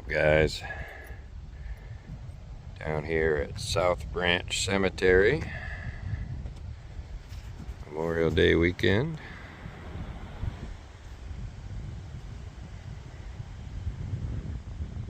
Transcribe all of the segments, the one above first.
up, guys? Down here at South Branch Cemetery, Memorial Day weekend.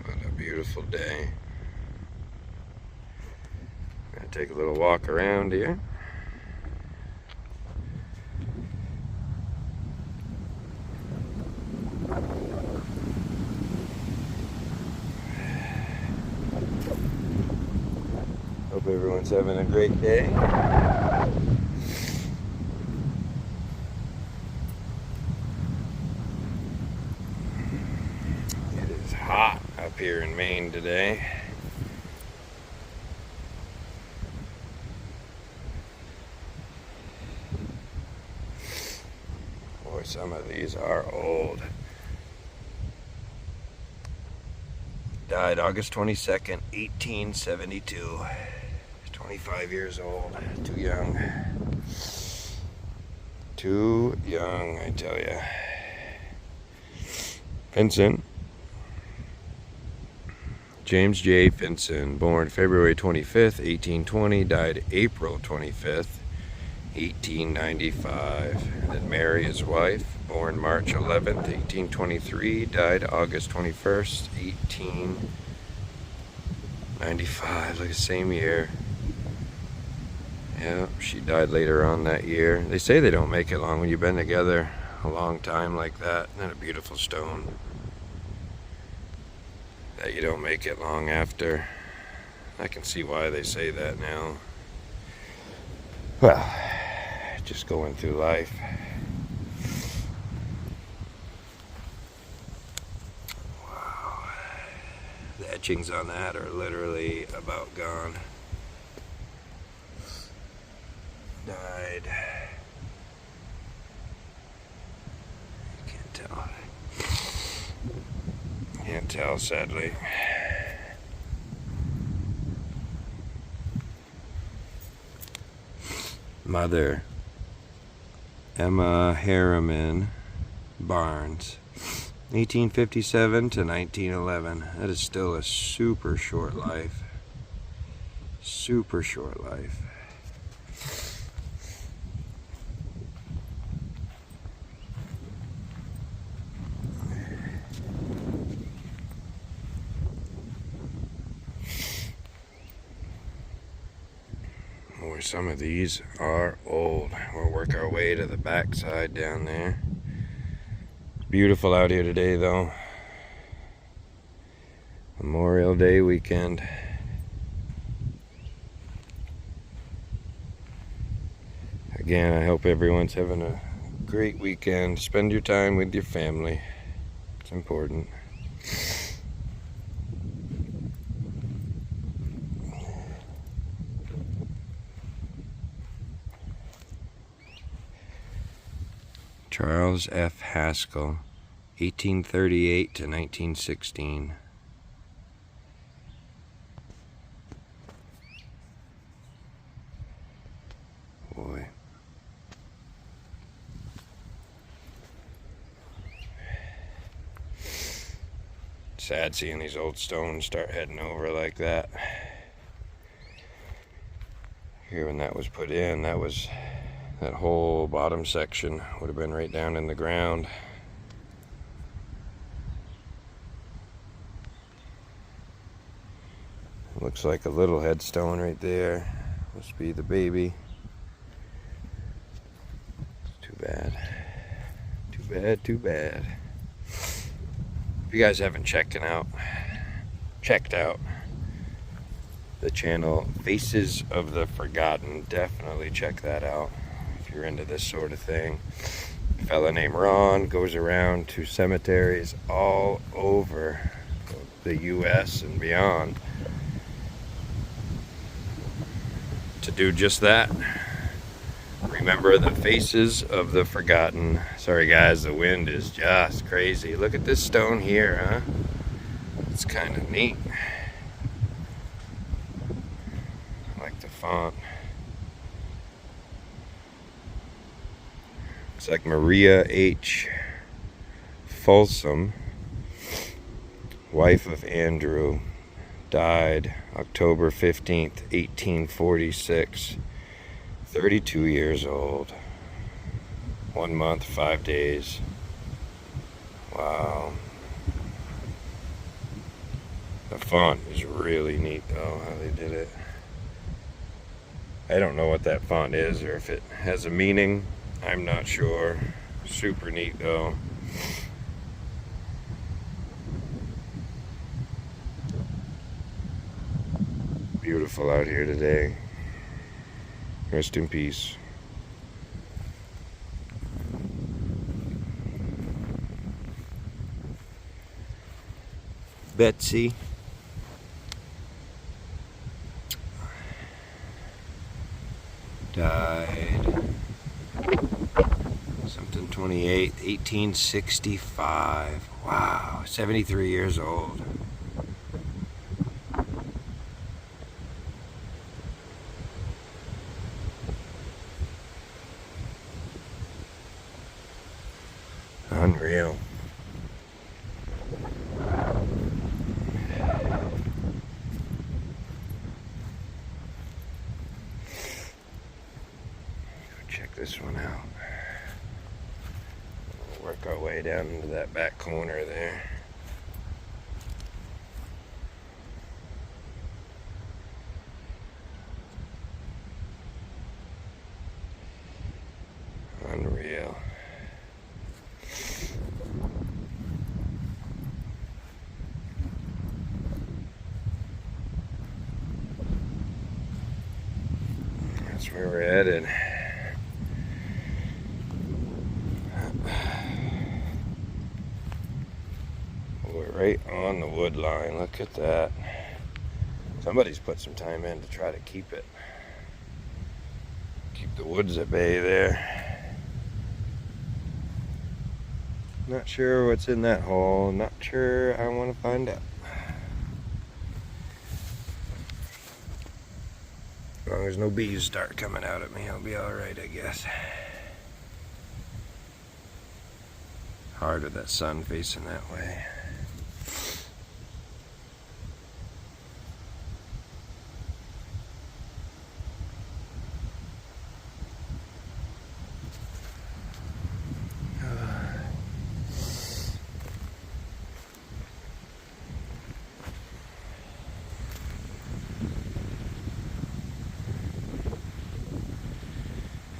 What a beautiful day. Gonna take a little walk around here. Hope everyone's having a great day. It is hot up here in Maine today. Boy, some of these are old. Died August 22nd, 1872. 25 years old. Too young. Too young, I tell you. Finson. James J. Finson, born February 25th, 1820, died April 25th, 1895. Then Mary, his wife, born March 11th, 1823, died August 21st, 1895. Like the same year. Yeah, she died later on that year. They say they don't make it long when you've been together a long time like that. Isn't that a beautiful stone? That you don't make it long after. I can see why they say that now. Well, just going through life. Wow. The etchings on that are literally about gone. Died. Can't tell. Can't tell, sadly. Mother, Emma Harriman Barnes, 1857 to 1911. That is still a super short life. Super short life. Some of these are old. We'll work our way to the back side down there. Beautiful out here today, though. Memorial Day weekend. Again, I hope everyone's having a great weekend. Spend your time with your family. It's important. Charles F. Haskell, 1838 to 1916. Boy. Sad seeing these old stones start heading over like that. Here when that was put in, that whole bottom section would have been right down in the ground. Looks like a little headstone right there. Must be the baby. Too bad. Too bad, too bad. If you guys haven't checked out the channel Faces of the Forgotten, definitely check that out. You're into this sort of thing. A fella named Ron goes around to cemeteries all over the US and beyond to do just that. Remember the faces of the forgotten. Sorry guys, the wind is just crazy. Look at this stone here, huh? It's kind of neat. I like the font. Looks like Maria H. Folsom wife of Andrew, died October 15th, 1846. 32 years old. 1 month, 5 days. Wow. The font is really neat though, how they did it. I don't know what that font is or if it has a meaning. I'm not sure. Super neat though. Beautiful out here today. Rest in peace. Betsy. Died something 28, 1865. Wow, 73 years old. Unreal. Check this one out. We'll work our way down into that back corner there. Unreal. That's where we're headed. We're right on the wood line. Look at that. Somebody's put some time in to try to keep the woods at bay there. Not sure what's in that hole. Not sure. I want to find out. As long as no bees start coming out at me, I'll be alright, I guess. Hard with that sun facing that way.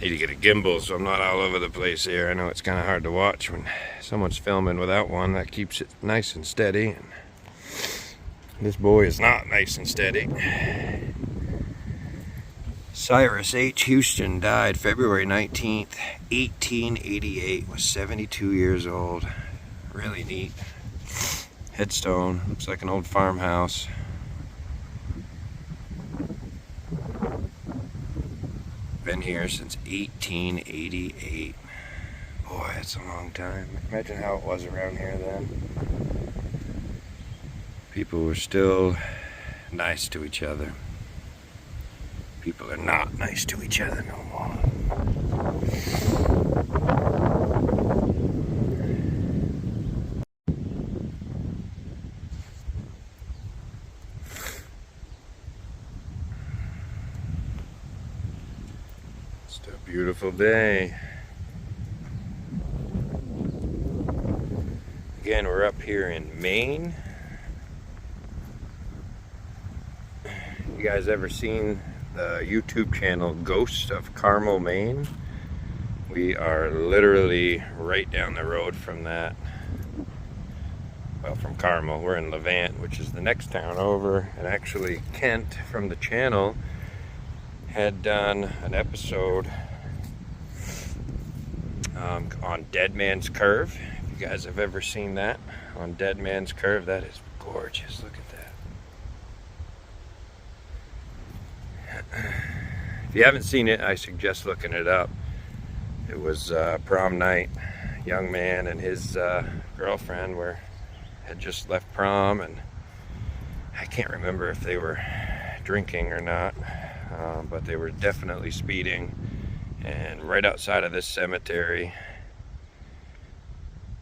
Need to get a gimbal so I'm not all over the place here. I know it's kind of hard to watch when someone's filming without one. That keeps it nice and steady. And this boy is not nice and steady. Cyrus H. Houston died February 19th, 1888. Was 72 years old. Really neat. Headstone. Looks like an old farmhouse. Been here since 1888. Boy, that's a long time. Imagine how it was around here then. People were still nice to each other. People are not nice to each other no more. It's a beautiful day. Again, we're up here in Maine. You guys ever seen the YouTube channel Ghost of Carmel, Maine? We are literally right down the road from that. Well, from Carmel. We're in Levant, which is the next town over. And actually, Kent from the channel had done an episode on Dead Man's Curve. If you guys have ever seen that on Dead Man's Curve, that is gorgeous. Look at that. If you haven't seen it, I suggest looking it up. It was prom night. Young man and his girlfriend had just left prom, and I can't remember if they were drinking or not. But they were definitely speeding, and right outside of this cemetery.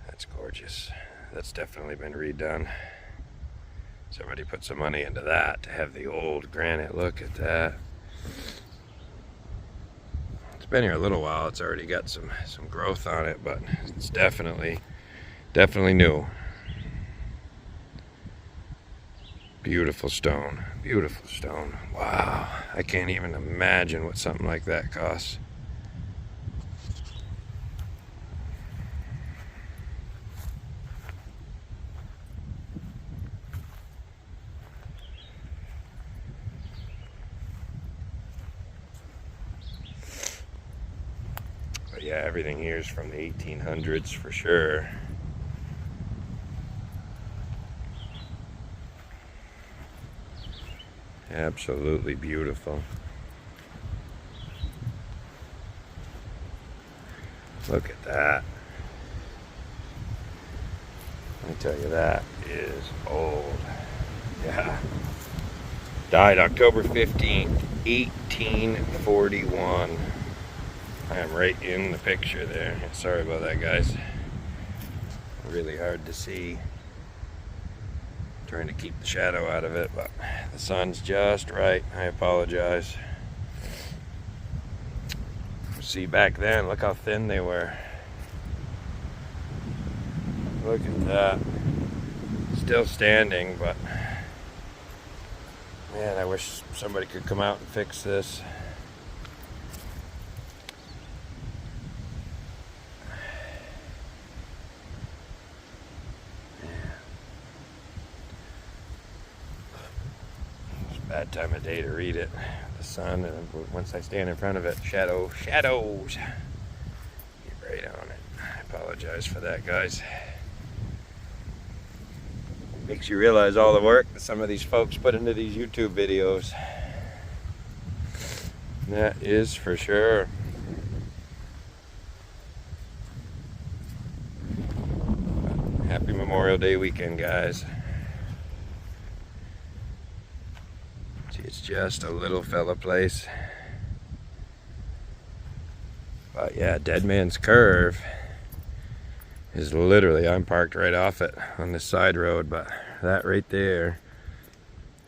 That's gorgeous. That's definitely been redone. Somebody put some money into that to have the old granite. Look at that. It's been here a little while. It's already got some growth on it, but it's definitely new. Beautiful stone. Beautiful stone. Wow. I can't even imagine what something like that costs. But yeah, everything here is from the 1800s for sure. Absolutely beautiful. Look at that. Let me tell you, that is old. Yeah. Died October 15th, 1841. I am right in the picture there. Sorry about that, guys. Really hard to see. Trying to keep the shadow out of it, but the sun's just right. I apologize. See, back then, look how thin they were. Look at that. Still standing, but man, I wish somebody could come out and fix this. Bad time of day to read it. The sun, and once I stand in front of it, shadows. Get right on it. I apologize for that, guys. Makes you realize all the work that some of these folks put into these YouTube videos. That is for sure. Happy Memorial Day weekend, guys. It's just a little fella place. But yeah, Dead Man's Curve is literally, I'm parked right off it on this side road, but that right there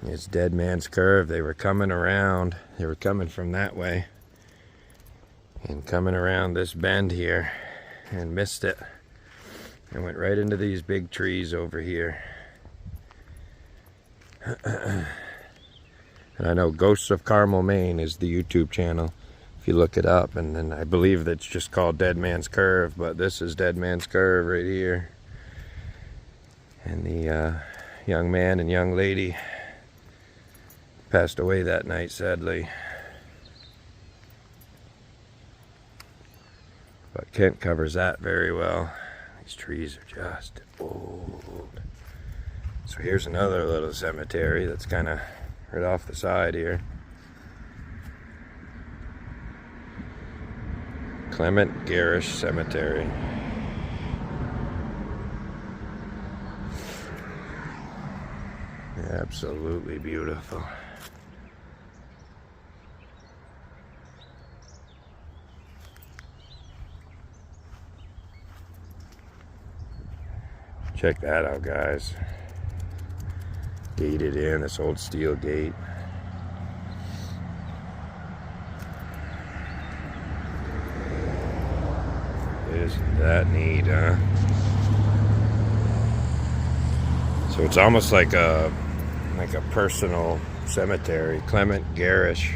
is Dead Man's Curve. They were coming around, they were coming from that way and coming around this bend here and missed it and went right into these big trees over here. And I know Ghosts of Carmel, Maine is the YouTube channel if you look it up, and then I believe that's just called Dead Man's Curve, but this is Dead Man's Curve right here. And the young man and young lady passed away that night, sadly. But Kent covers that very well. These trees are just old. So here's another little cemetery that's kind of right off the side here. Clement Garish Cemetery. Absolutely beautiful. Check that out, guys. Gated in, this old steel gate. Isn't that neat, huh? So it's almost like a personal cemetery. Clement Garish.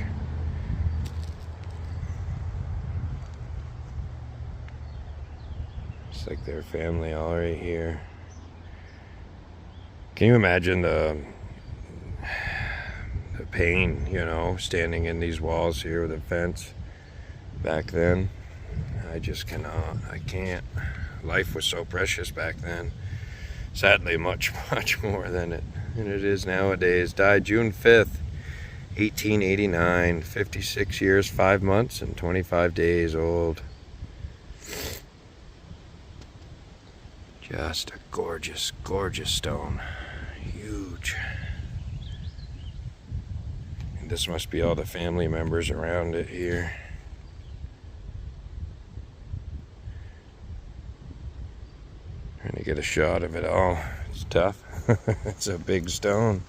It's like their family all right here. Can you imagine the pain, you know, standing in these walls here with a fence back then? I just cannot. I can't. Life was so precious back then. Sadly, much more than it is nowadays. Died June 5th, 1889. 56 years, 5 months, and 25 days old. Just a gorgeous, gorgeous stone. Huge. And this must be all the family members around it here. Trying to get a shot of it all. It's tough. It's a big stone.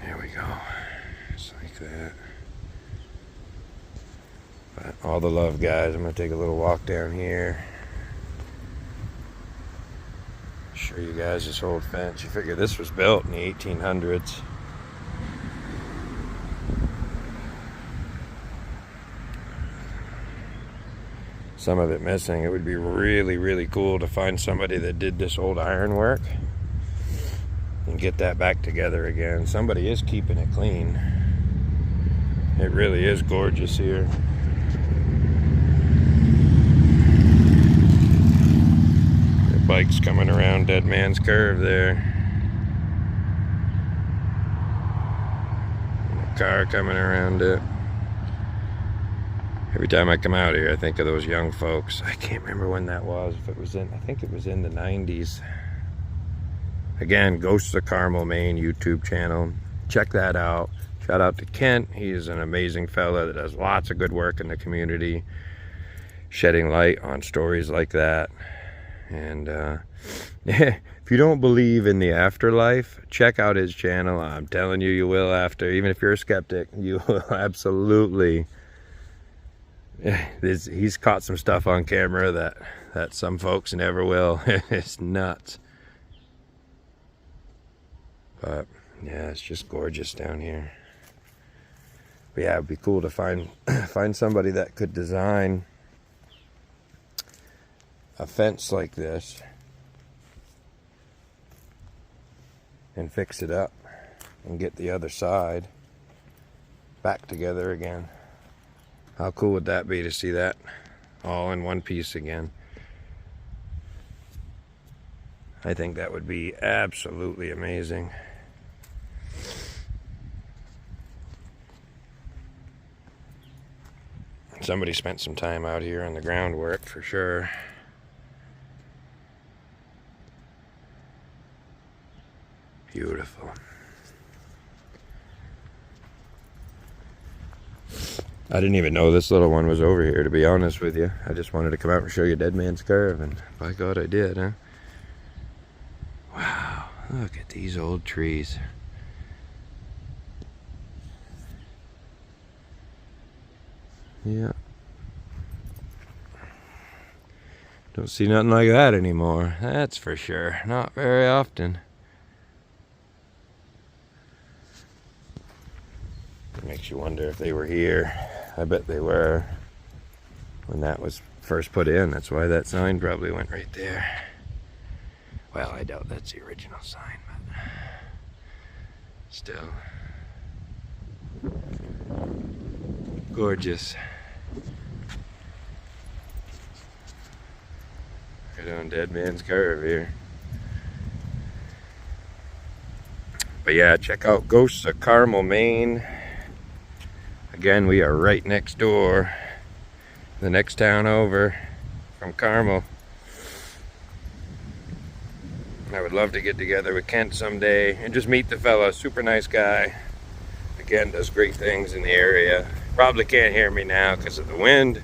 There we go. Just like that. But all the love, guys. I'm going to take a little walk down here. Show you guys this old fence. You figure this was built in the 1800s. Some of it missing. It would be really, really cool to find somebody that did this old ironwork and get that back together again. Somebody is keeping it clean. It really is gorgeous here. The bike's coming around Dead Man's Curve there. And a car coming around it. Every time I come out here, I think of those young folks. I can't remember when that was. If it was in, I think it was in the 90s. Again, Ghosts of Carmel, Maine YouTube channel. Check that out. Shout out to Kent. He is an amazing fella that does lots of good work in the community, shedding light on stories like that. And if you don't believe in the afterlife, check out his channel. I'm telling you, you will after. Even if you're a skeptic, you will absolutely. He's caught some stuff on camera that some folks never will. It's nuts. But yeah, it's just gorgeous down here. But yeah, it'd be cool to find somebody that could design a fence like this and fix it up and get the other side back together again. How cool would that be to see that all in one piece again? I think that would be absolutely amazing. Somebody spent some time out here on the groundwork for sure. Beautiful. I didn't even know this little one was over here, to be honest with you. I just wanted to come out and show you Dead Man's Curve, and by God I did, huh? Wow, look at these old trees. Yeah. Don't see nothing like that anymore, that's for sure. Not very often. It makes you wonder if they were here. I bet they were when that was first put in. That's why that sign probably went right there. Well, I doubt that's the original sign, but still. Gorgeous. Right on Dead Man's Curve here. But yeah, check out Ghosts of Carmel, Maine. Again, we are right next door, the next town over from Carmel. I would love to get together with Kent someday and just meet the fella. Super nice guy. Again, does great things in the area. Probably can't hear me now because of the wind.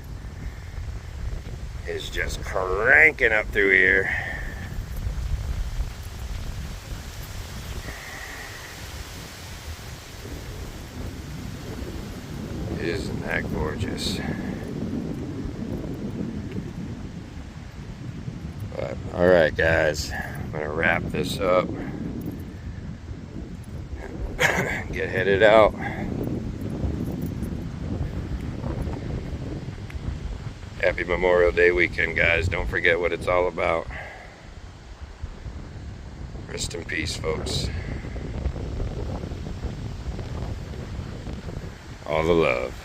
Is just cranking up through here. Isn't that gorgeous? But all right, guys, I'm gonna wrap this up. Get headed out. Happy Memorial Day weekend, guys. Don't forget what it's all about. Rest in peace, folks. All the love.